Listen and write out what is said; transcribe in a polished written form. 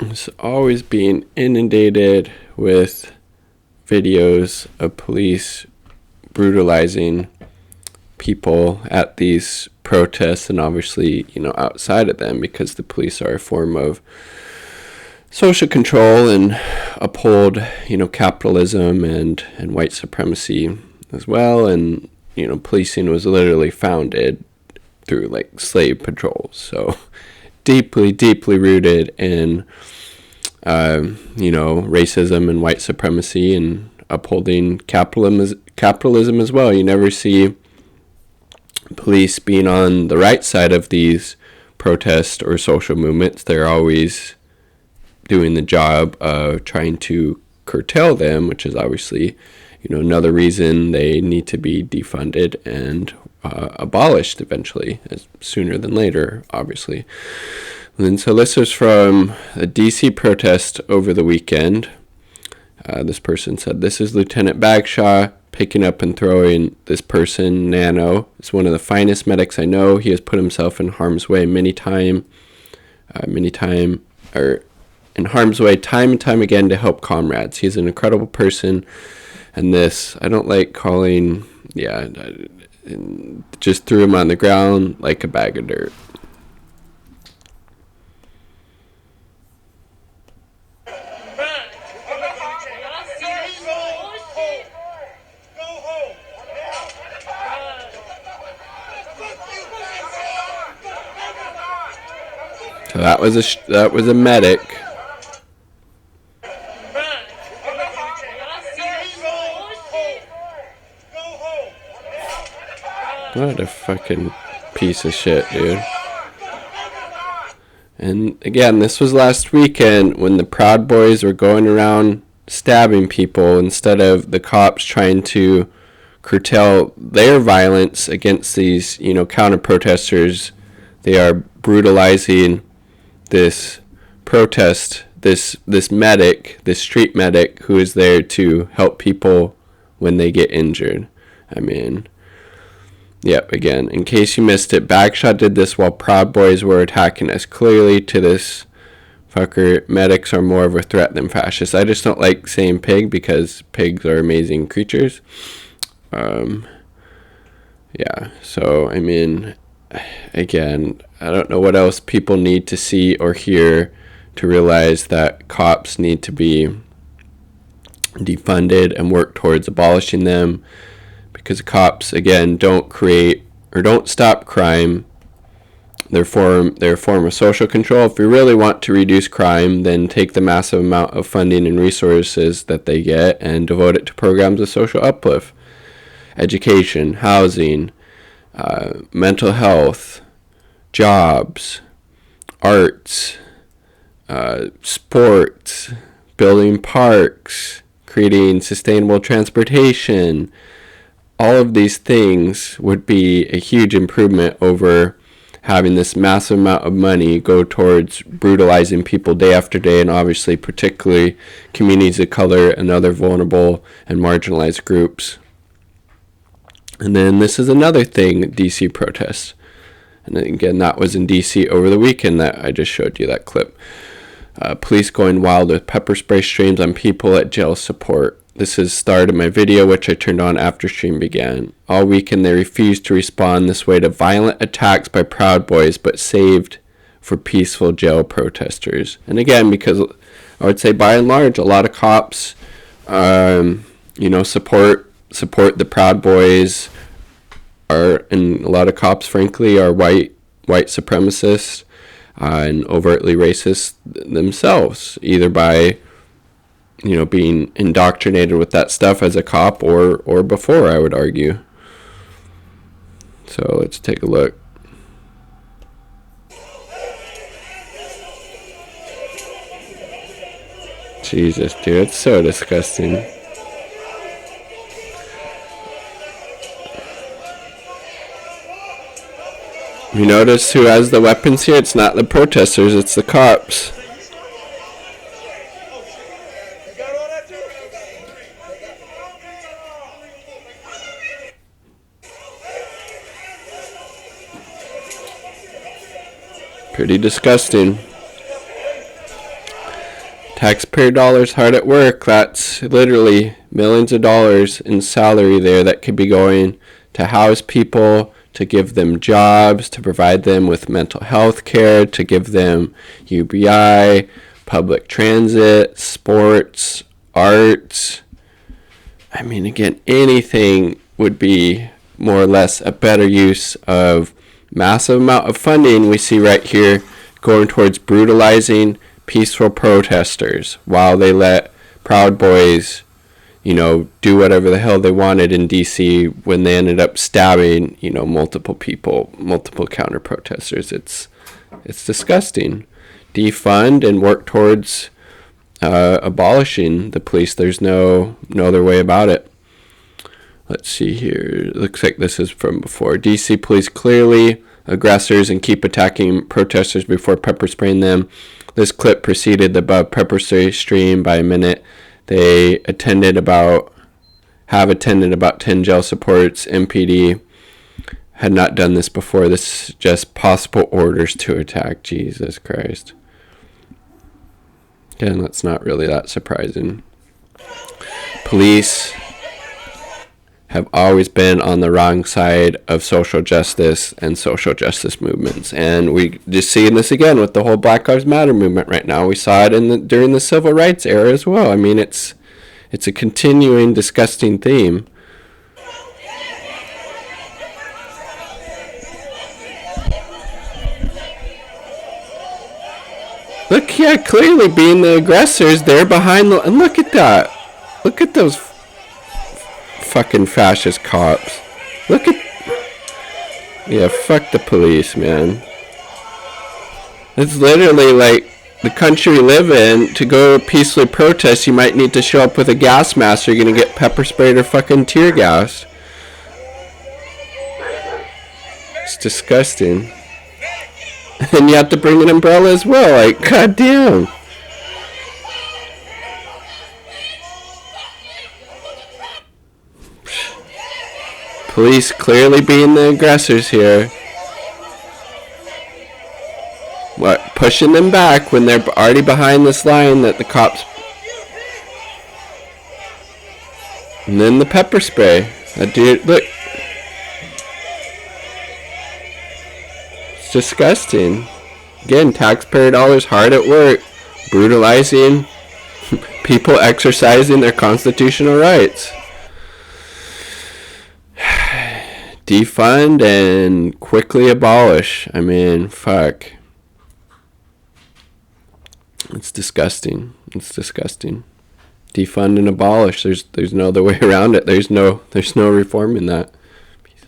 It's always being inundated with videos of police brutalizing people at these protests, and obviously, outside of them, because the police are a form of social control and uphold, capitalism and white supremacy as well. And, policing was literally founded through like slave patrols. So deeply, deeply rooted in, racism and white supremacy and upholding capitalism as well. You never see police being on the right side of these protests or social movements. They're always doing the job of trying to curtail them, which is obviously, another reason they need to be defunded and abolished eventually, sooner than later, obviously. And so this was from a DC protest over the weekend. This person said, "This is Lieutenant Bagshaw picking up and throwing this person, Nano. It's one of the finest medics I know. He has put himself in harm's way time and time again to help comrades. He's an incredible person." And this, I don't like calling, just threw him on the ground like a bag of dirt. So that was a medic. What a fucking piece of shit, dude. And again, this was last weekend when the Proud Boys were going around stabbing people instead of the cops trying to curtail their violence against these, counter protesters. They are brutalizing this protest, this medic, this street medic who is there to help people when they get injured. I mean, yep, again, in case you missed it, Bagshaw did this while Proud Boys were attacking us. Clearly, to this fucker, medics are more of a threat than fascists. I just don't like saying pig because pigs are amazing creatures. So, I mean, again, I don't know what else people need to see or hear to realize that cops need to be defunded and work towards abolishing them, because cops, again, don't create or don't stop crime. They're a form of social control. If we really want to reduce crime, then take the massive amount of funding and resources that they get and devote it to programs of social uplift, education, housing, mental health, jobs, arts, sports, building parks, creating sustainable transportation. All of these things would be a huge improvement over having this massive amount of money go towards brutalizing people day after day, and obviously particularly communities of color and other vulnerable and marginalized groups. And then this is another thing, DC protests. And again, that was in DC over the weekend that I just showed you that clip. Police going wild with pepper spray streams on people at jail support. This is started my video, which I turned on after stream began. All weekend they refused to respond this way to violent attacks by Proud Boys, but saved for peaceful jail protesters. And again, because I would say by and large, a lot of cops, support the Proud Boys, and a lot of cops, frankly, are white supremacists and overtly racist themselves, either by being indoctrinated with that stuff as a cop or before, I would argue. So let's take a look. Jesus, dude, it's so disgusting. You notice who has the weapons here? It's not the protesters, it's the cops. Pretty disgusting. Taxpayer dollars hard at work. That's literally millions of dollars in salary there that could be going to house people, to give them jobs, to provide them with mental health care, to give them UBI, public transit, sports, arts. I mean, again, anything would be more or less a better use of massive amount of funding we see right here going towards brutalizing peaceful protesters while they let Proud Boys, do whatever the hell they wanted in DC when they ended up stabbing, multiple people, multiple counter protesters. It's disgusting. Defund and work towards abolishing the police. There's no other way about it. Let's see here. It looks like this is from before. DC police clearly aggressors and keep attacking protesters before pepper spraying them. This clip preceded the above pepper spray stream by a minute. They have attended about 10 jail supports. MPD had not done this before. This is just possible orders to attack. Jesus Christ. Again, that's not really that surprising. Police have always been on the wrong side of social justice and social justice movements. And we just seeing this again with the whole Black Lives Matter movement right now. We saw it during the civil rights era as well. I mean, it's a continuing disgusting theme. Look, yeah, clearly being the aggressors, they're behind and look at that. Look at those fucking fascist cops. Fuck the police, man. It's literally like the country we live in. To go peacefully protest, you might need to show up with a gas mask or you're gonna get pepper sprayed or fucking tear gassed. It's disgusting. And you have to bring an umbrella as well, like, goddamn. Police clearly being the aggressors here. What? Pushing them back when they're already behind this line that the cops... And then the pepper spray. That dude, look. It's disgusting. Again, taxpayer dollars hard at work. Brutalizing people exercising their constitutional rights. Defund and quickly abolish. I mean, fuck. It's disgusting. It's disgusting. Defund and abolish. There's no other way around it. There's no reform in that.